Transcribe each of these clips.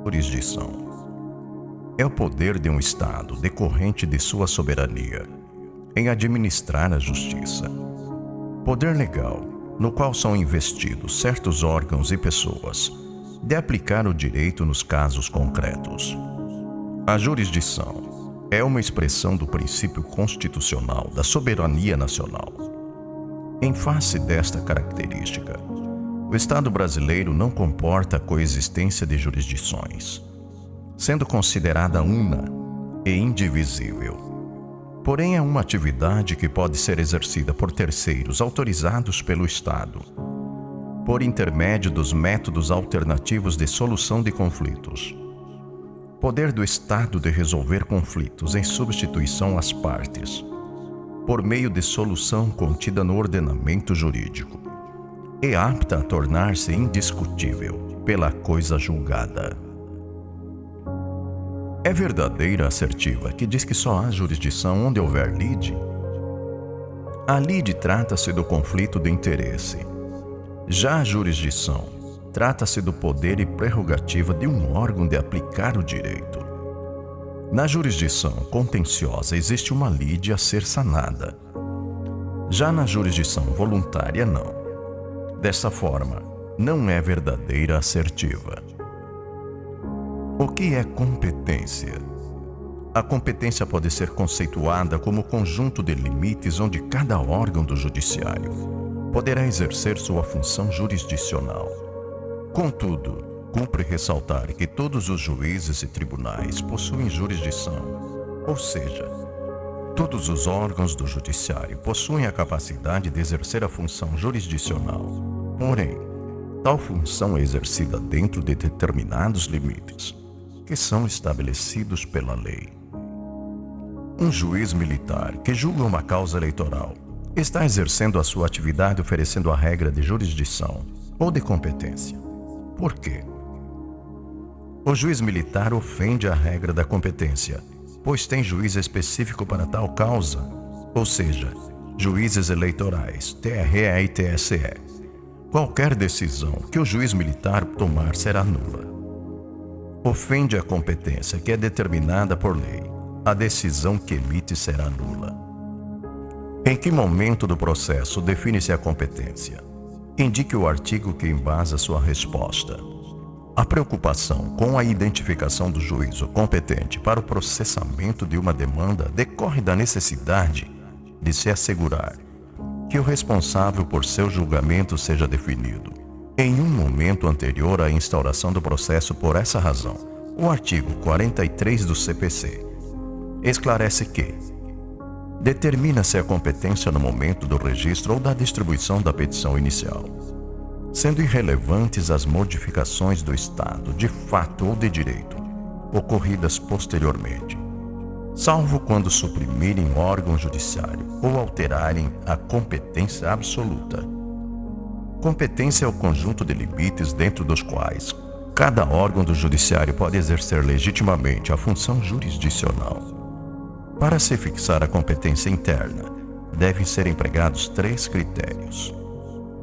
Jurisdição é o poder de um Estado decorrente de sua soberania em administrar a justiça. Poder legal, no qual são investidos certos órgãos e pessoas de aplicar o direito nos casos concretos. A jurisdição é uma expressão do princípio constitucional da soberania nacional. Em face desta característica, o Estado brasileiro não comporta a coexistência de jurisdições, sendo considerada una e indivisível. Porém, é uma atividade que pode ser exercida por terceiros autorizados pelo Estado, por intermédio dos métodos alternativos de solução de conflitos. Poder do Estado de resolver conflitos em substituição às partes, por meio de solução contida no ordenamento jurídico, é apta a tornar-se indiscutível pela coisa julgada. É verdadeira a assertiva que diz que só há jurisdição onde houver lide? A lide trata-se do conflito de interesse. Já a jurisdição trata-se do poder e prerrogativa de um órgão de aplicar o direito. Na jurisdição contenciosa existe uma lide a ser sanada. Já na jurisdição voluntária, não. Dessa forma, não é verdadeira assertiva. O que é competência? A competência pode ser conceituada como conjunto de limites onde cada órgão do judiciário poderá exercer sua função jurisdicional. Contudo, cumpre ressaltar que todos os juízes e tribunais possuem jurisdição, ou seja, todos os órgãos do judiciário possuem a capacidade de exercer a função jurisdicional. Porém, tal função é exercida dentro de determinados limites, que são estabelecidos pela lei. Um juiz militar que julga uma causa eleitoral está exercendo a sua atividade oferecendo a regra de jurisdição ou de competência. Por quê? O juiz militar ofende a regra da competência, pois tem juiz específico para tal causa, ou seja, juízes eleitorais, TRE e TSE. Qualquer decisão que o juiz militar tomar será nula. Ofende a competência que é determinada por lei. A decisão que emite será nula. Em que momento do processo define-se a competência? Indique o artigo que embasa sua resposta. A preocupação com a identificação do juízo competente para o processamento de uma demanda decorre da necessidade de se assegurar que o responsável por seu julgamento seja definido em um momento anterior à instauração do processo. Por essa razão, o artigo 43 do CPC esclarece que determina-se a competência no momento do registro ou da distribuição da petição inicial, sendo irrelevantes as modificações do Estado, de fato ou de direito, ocorridas posteriormente, salvo quando suprimirem órgão judiciário ou alterarem a competência absoluta. Competência é o conjunto de limites dentro dos quais cada órgão do judiciário pode exercer legitimamente a função jurisdicional. Para se fixar a competência interna, devem ser empregados 3 critérios: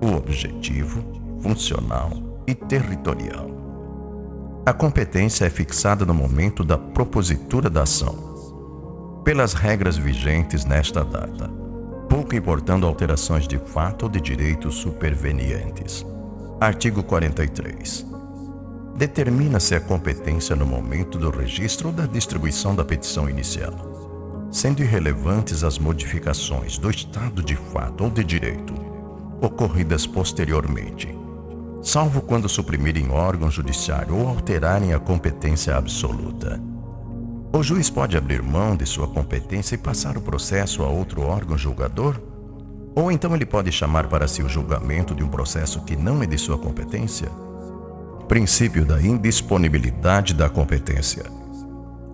o objetivo, funcional e territorial. A competência é fixada no momento da propositura da ação, pelas regras vigentes nesta data, pouco importando alterações de fato ou de direito supervenientes. Artigo 43. Determina-se a competência no momento do registro ou da distribuição da petição inicial, sendo irrelevantes as modificações do estado de fato ou de direito, ocorridas posteriormente, salvo quando suprimirem órgão judiciário ou alterarem a competência absoluta. O juiz pode abrir mão de sua competência e passar o processo a outro órgão julgador? Ou então ele pode chamar para si o julgamento de um processo que não é de sua competência? Princípio da indisponibilidade da competência.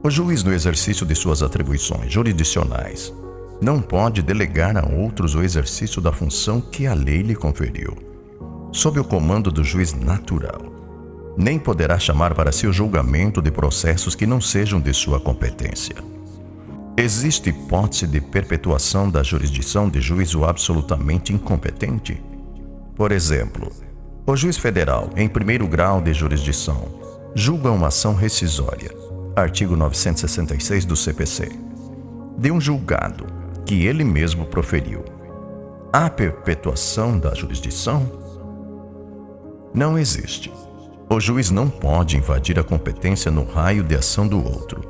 O juiz, no exercício de suas atribuições jurisdicionais, não pode delegar a outros o exercício da função que a lei lhe conferiu, sob o comando do juiz natural. Nem poderá chamar para si o julgamento de processos que não sejam de sua competência. Existe hipótese de perpetuação da jurisdição de juízo absolutamente incompetente? Por exemplo, o juiz federal, em primeiro grau de jurisdição, julga uma ação rescisória, artigo 966 do CPC, de um julgado que ele mesmo proferiu. Há perpetuação da jurisdição? Não existe. O juiz não pode invadir a competência no raio de ação do outro.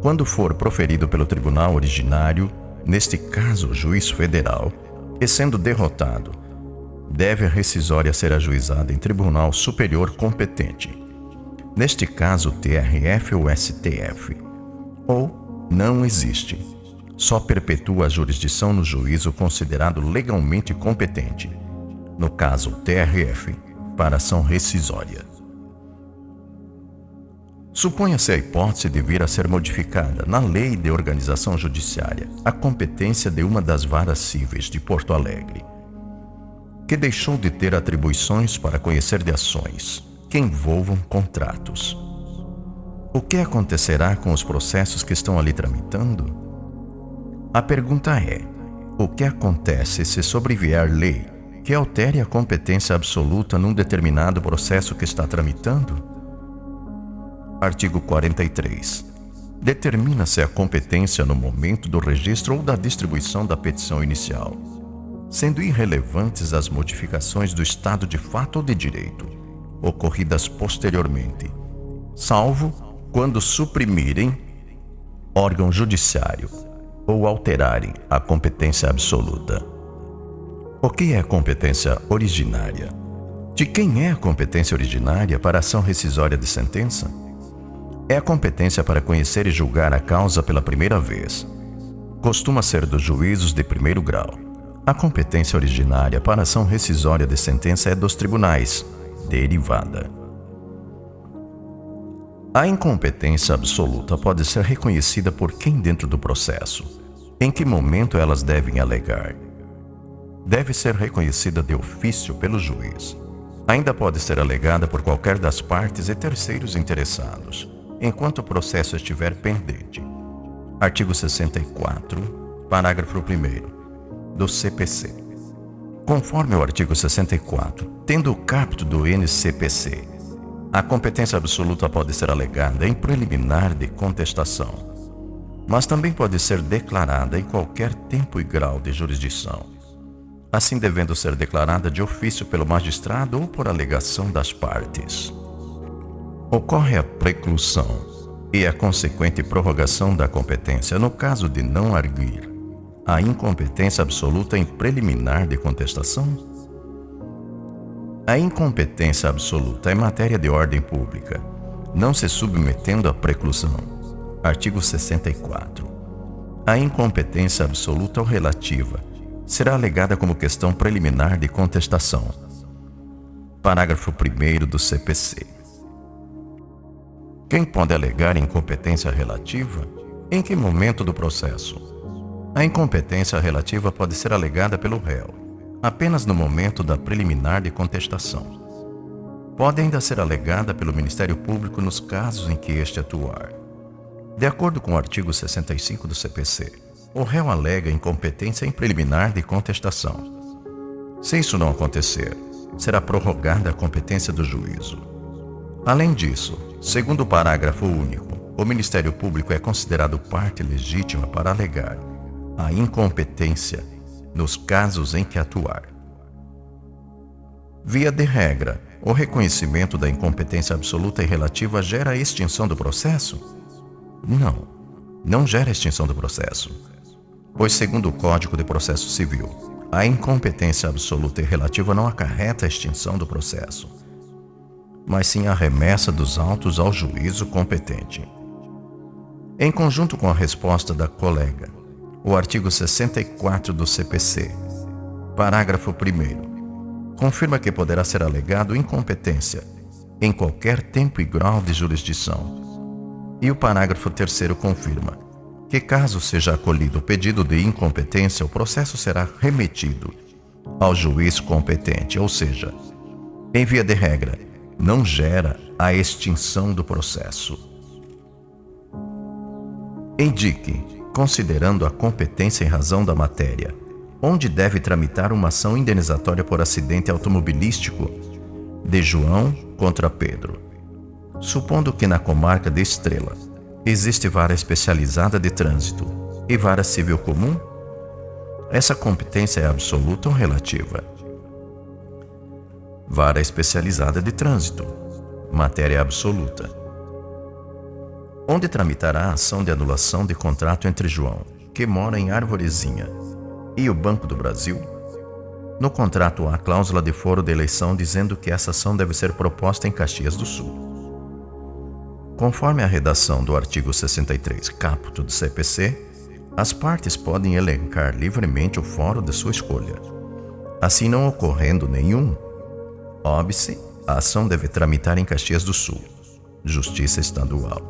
Quando for proferido pelo tribunal originário, neste caso o juiz federal, e sendo derrotado, deve a rescisória ser ajuizada em tribunal superior competente, neste caso o TRF ou STF, ou não existe. Só perpetua a jurisdição no juízo considerado legalmente competente, no caso o TRF, para ação rescisória. Suponha-se a hipótese de vir a ser modificada na Lei de Organização Judiciária a competência de uma das varas cíveis de Porto Alegre, que deixou de ter atribuições para conhecer de ações que envolvam contratos. O que acontecerá com os processos que estão ali tramitando? A pergunta é: o que acontece se sobrevier lei que altere a competência absoluta num determinado processo que está tramitando? Artigo 43. Determina-se a competência no momento do registro ou da distribuição da petição inicial, sendo irrelevantes as modificações do estado de fato ou de direito, ocorridas posteriormente, salvo quando suprimirem órgão judiciário ou alterarem a competência absoluta. O que é competência originária? De quem é a competência originária para ação rescisória de sentença? É a competência para conhecer e julgar a causa pela primeira vez. Costuma ser dos juízos de primeiro grau. A competência originária para ação rescisória de sentença é dos tribunais, derivada. A incompetência absoluta pode ser reconhecida por quem dentro do processo? Em que momento elas devem alegar? Deve ser reconhecida de ofício pelo juiz. Ainda pode ser alegada por qualquer das partes e terceiros interessados, enquanto o processo estiver pendente. Artigo 64, parágrafo 1º, do CPC. Conforme o artigo 64, tendo o caput do NCPC, a competência absoluta pode ser alegada em preliminar de contestação, mas também pode ser declarada em qualquer tempo e grau de jurisdição, assim devendo ser declarada de ofício pelo magistrado ou por alegação das partes. Ocorre a preclusão e a consequente prorrogação da competência no caso de não arguir a incompetência absoluta em preliminar de contestação? A incompetência absoluta é matéria de ordem pública, não se submetendo à preclusão. Artigo 64. A incompetência absoluta ou relativa será alegada como questão preliminar de contestação. Parágrafo 1º do CPC. Quem pode alegar incompetência relativa? Em que momento do processo? A incompetência relativa pode ser alegada pelo réu apenas no momento da preliminar de contestação. Pode ainda ser alegada pelo Ministério Público nos casos em que este atuar. De acordo com o artigo 65 do CPC, o réu alega incompetência em preliminar de contestação. Se isso não acontecer, será prorrogada a competência do juízo. Além disso, segundo o parágrafo único, o Ministério Público é considerado parte legítima para alegar a incompetência nos casos em que atuar. Via de regra, o reconhecimento da incompetência absoluta e relativa gera a extinção do processo? Não gera extinção do processo, pois, segundo o Código de Processo Civil, a incompetência absoluta e relativa não acarreta a extinção do processo, mas sim a remessa dos autos ao juízo competente. Em conjunto com a resposta da colega, o artigo 64 do CPC, parágrafo 1º, confirma que poderá ser alegado incompetência em qualquer tempo e grau de jurisdição. E o parágrafo 3º confirma que, caso seja acolhido o pedido de incompetência, o processo será remetido ao juiz competente, ou seja, em via de regra, não gera a extinção do processo. Indique, considerando a competência em razão da matéria, onde deve tramitar uma ação indenizatória por acidente automobilístico de João contra Pedro. Supondo que na comarca de Estrela existe vara especializada de trânsito e vara civil comum, essa competência é absoluta ou relativa? Vara especializada de trânsito, matéria absoluta. Onde tramitará a ação de anulação de contrato entre João, que mora em Arvorezinha, e o Banco do Brasil? No contrato há cláusula de foro de eleição dizendo que essa ação deve ser proposta em Caxias do Sul. Conforme a redação do artigo 63, caput do CPC, as partes podem elencar livremente o foro de sua escolha. Assim, não ocorrendo nenhum óbice, a ação deve tramitar em Caxias do Sul, Justiça Estadual.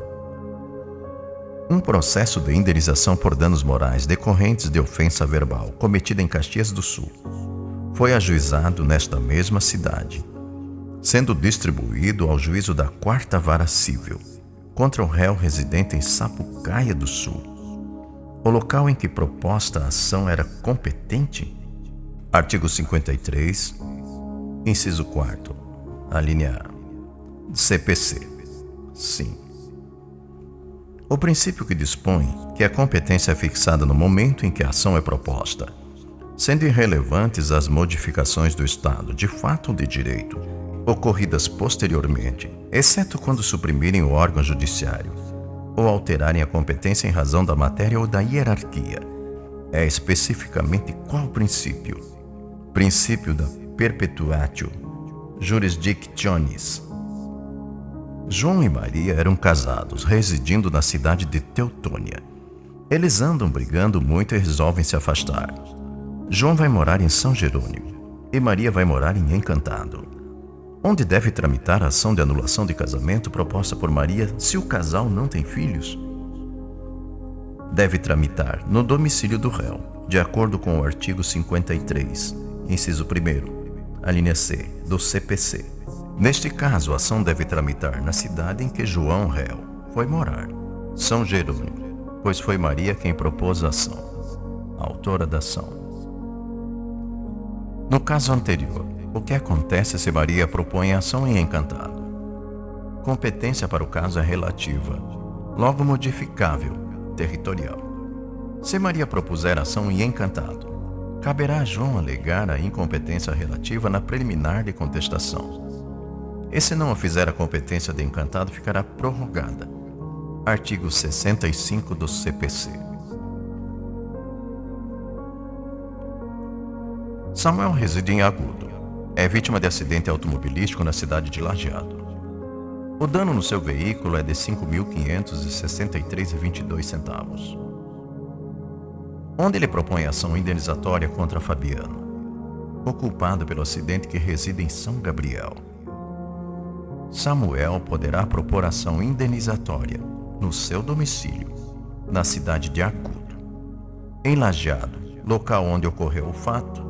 Um processo de indenização por danos morais decorrentes de ofensa verbal cometida em Caxias do Sul foi ajuizado nesta mesma cidade, sendo distribuído ao juízo da 4ª Vara Civil contra o réu residente em Sapucaia do Sul. O local em que proposta a ação era competente? Artigo 53, inciso 4º, a linha A. CPC. Sim. O princípio que dispõe que a competência é fixada no momento em que a ação é proposta, sendo irrelevantes as modificações do Estado, de fato ou de direito, ocorridas posteriormente, exceto quando suprimirem o órgão judiciário ou alterarem a competência em razão da matéria ou da hierarquia. É especificamente qual princípio? Princípio da perpetuatio jurisdictionis. João e Maria eram casados, residindo na cidade de Teutônia. Eles andam brigando muito e resolvem se afastar. João vai morar em São Jerônimo e Maria vai morar em Encantado. Onde deve tramitar a ação de anulação de casamento proposta por Maria se o casal não tem filhos? Deve tramitar no domicílio do réu, de acordo com o artigo 53, inciso 1º, a linha C, do CPC. Neste caso, a ação deve tramitar na cidade em que João, réu, foi morar, São Jerônimo, pois foi Maria quem propôs a ação, autora da ação. No caso anterior, o que acontece se Maria propõe a ação em Encantado? Competência para o caso é relativa, logo modificável, territorial. Se Maria propuser a ação em Encantado, caberá a João alegar a incompetência relativa na preliminar de contestação. E se não a fizer, a competência de Encantado ficará prorrogada. Artigo 65 do CPC. Samuel reside em Agudo. É vítima de acidente automobilístico na cidade de Lajeado. O dano no seu veículo é de R$ 5.563,22. Onde ele propõe ação indenizatória contra Fabiano, o culpado pelo acidente, que reside em São Gabriel. Samuel poderá propor ação indenizatória no seu domicílio, na cidade de Agudo, em Lajeado, local onde ocorreu o fato,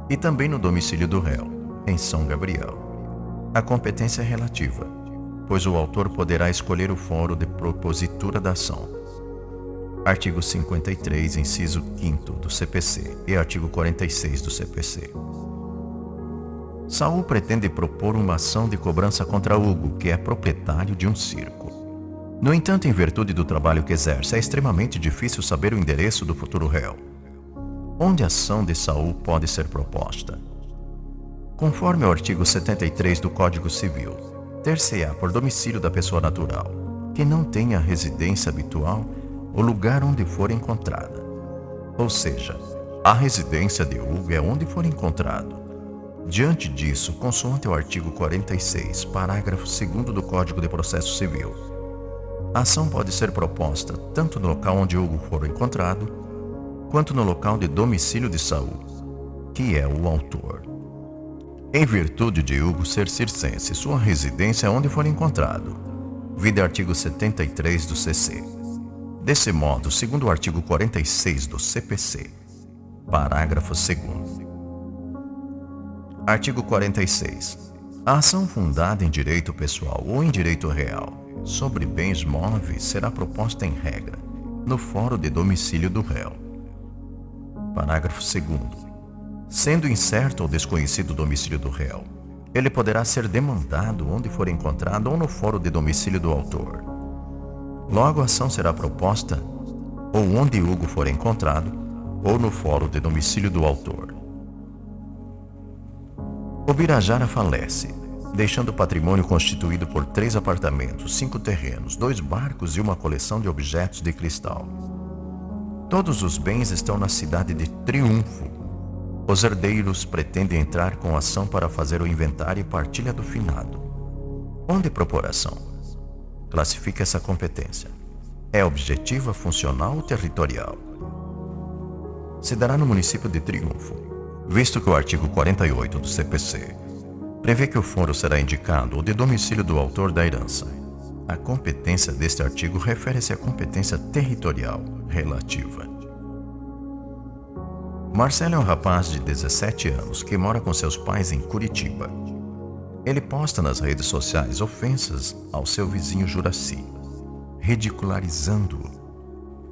e também no domicílio do réu, em São Gabriel. A competência é relativa, pois o autor poderá escolher o foro de propositura da ação. Artigo 53, inciso 5º do CPC e artigo 46 do CPC. Saul pretende propor uma ação de cobrança contra Hugo, que é proprietário de um circo. No entanto, em virtude do trabalho que exerce, é extremamente difícil saber o endereço do futuro réu. Onde a ação de Saul pode ser proposta? Conforme o artigo 73 do Código Civil, ter-se-á por domicílio da pessoa natural, que não tenha residência habitual, o lugar onde for encontrada. Ou seja, a residência de Hugo é onde for encontrado. Diante disso, consoante o artigo 46, parágrafo 2º do Código de Processo Civil, a ação pode ser proposta tanto no local onde Hugo for encontrado, quanto no local de domicílio de Saul, que é o autor. Em virtude de Hugo ser circense, sua residência é onde for encontrado, vide artigo 73 do CC. Desse modo, segundo o artigo 46 do CPC, parágrafo 2º. Artigo 46. A ação fundada em direito pessoal ou em direito real sobre bens móveis será proposta em regra no fórum de domicílio do réu. Parágrafo 2º. Sendo incerto ou desconhecido o domicílio do réu, Ele poderá ser demandado onde for encontrado ou no fórum de domicílio do autor. Logo, a ação será proposta ou onde Hugo for encontrado ou no fórum de domicílio do autor. O Birajara falece, deixando o patrimônio constituído por 3 apartamentos, 5 terrenos, 2 barcos e uma coleção de objetos de cristal. Todos os bens estão na cidade de Triunfo. Os herdeiros pretendem entrar com ação para fazer o inventário e partilha do finado. Onde propor ação? Classifica essa competência. É objetiva, funcional ou territorial? Se dará no município de Triunfo, visto que o artigo 48 do CPC prevê que o foro será indicado ou de domicílio do autor da herança. A competência deste artigo refere-se à competência territorial relativa. Marcelo é um rapaz de 17 anos que mora com seus pais em Curitiba. Ele posta nas redes sociais ofensas ao seu vizinho Juraci, ridicularizando-o.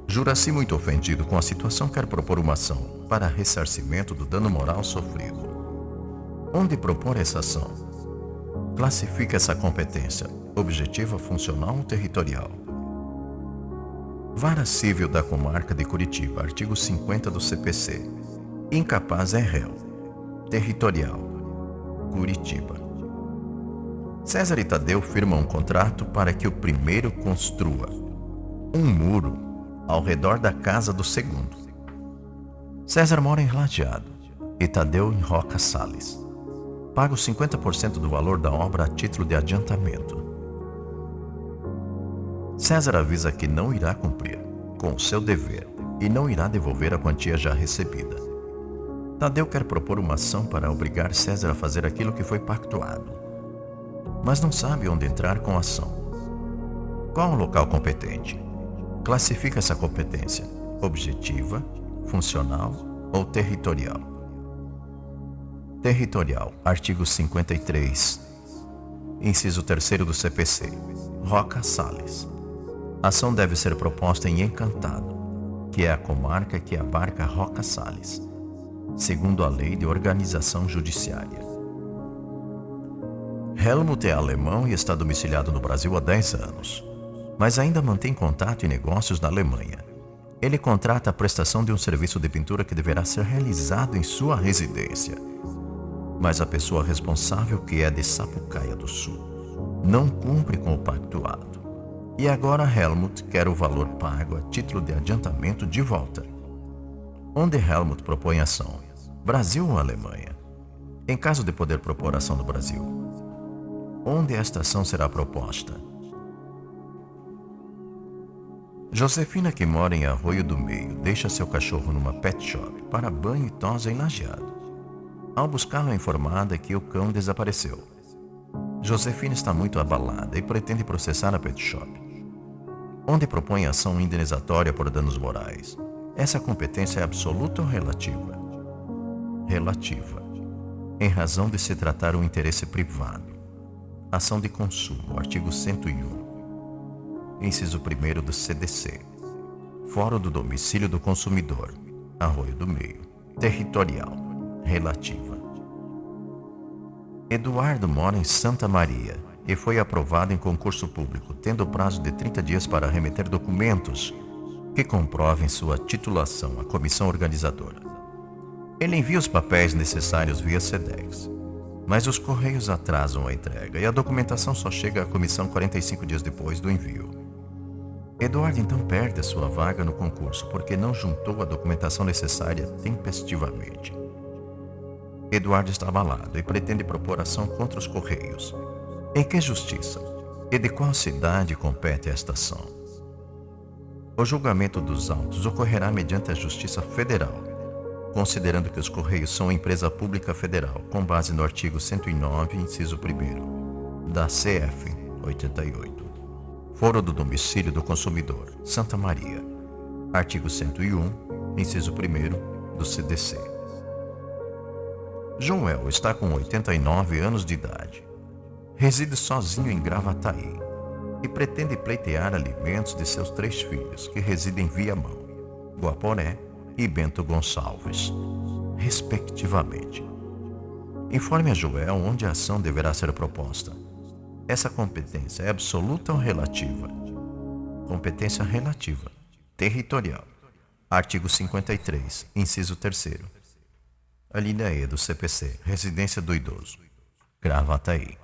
Juraci, muito ofendido com a situação, quer propor uma ação para ressarcimento do dano moral sofrido. Onde propor essa ação? Classifica essa competência: objetiva, funcional ou territorial? Vara Civil da Comarca de Curitiba, artigo 50 do CPC. Incapaz é réu. Territorial: Curitiba. César e Tadeu firmam um contrato para que o primeiro construa um muro ao redor da casa do segundo. César mora em Lajeado e Tadeu em Roca Sales. Paga os 50% do valor da obra a título de adiantamento. César avisa que não irá cumprir com o seu dever e não irá devolver a quantia já recebida. Tadeu quer propor uma ação para obrigar César a fazer aquilo que foi pactuado, mas não sabe onde entrar com a ação. Qual o local competente? Classifica essa competência: objetiva, funcional ou territorial? Territorial, artigo 53, inciso 3º do CPC. Roca Sales. A ação deve ser proposta em Encantado, que é a comarca que abarca Roca Sales, segundo a Lei de Organização Judiciária. Helmut é alemão e está domiciliado no Brasil há 10 anos, mas ainda mantém contato e negócios na Alemanha. Ele contrata a prestação de um serviço de pintura que deverá ser realizado em sua residência, mas a pessoa responsável, que é de Sapucaia do Sul, não cumpre com o pactuado. E agora Helmut quer o valor pago a título de adiantamento de volta. Onde Helmut propõe ação? Brasil ou Alemanha? Em caso de poder propor ação no Brasil, onde esta ação será proposta? Josefina, que mora em Arroio do Meio, deixa seu cachorro numa pet shop para banho e tosa em Lajeado. Ao buscá-lo, é informada que o cão desapareceu. Josefina está muito abalada e pretende processar a pet shop, onde propõe ação indenizatória por danos morais. Essa competência é absoluta ou relativa? Relativa, em razão de se tratar um interesse privado. Ação de consumo, artigo 101, inciso 1º do CDC. Fórum do domicílio do consumidor, Arroio do Meio. Territorial, relativa. Eduardo mora em Santa Maria e foi aprovado em concurso público, tendo prazo de 30 dias para remeter documentos que comprovem sua titulação à comissão organizadora. Ele envia os papéis necessários via SEDEX, mas os correios atrasam a entrega e a documentação só chega à comissão 45 dias depois do envio. Eduardo então perde a sua vaga no concurso porque não juntou a documentação necessária tempestivamente. Eduardo está abalado e pretende propor ação contra os correios. Em que justiça e de qual cidade compete esta ação? O julgamento dos autos ocorrerá mediante a Justiça Federal, considerando que os Correios são empresa pública federal, com base no artigo 109, inciso 1º, da CF 88. Foro do domicílio do consumidor, Santa Maria, artigo 101, inciso 1º, do CDC. Joel está com 89 anos de idade. Reside sozinho em Gravataí e pretende pleitear alimentos de seus 3 filhos, que residem em Viamão, Guaporé e Bento Gonçalves, respectivamente. Informe a Joel onde a ação deverá ser proposta. Essa competência é absoluta ou relativa? Competência relativa. Territorial. Artigo 53, inciso 3º. A linha E do CPC, residência do idoso. Gravataí.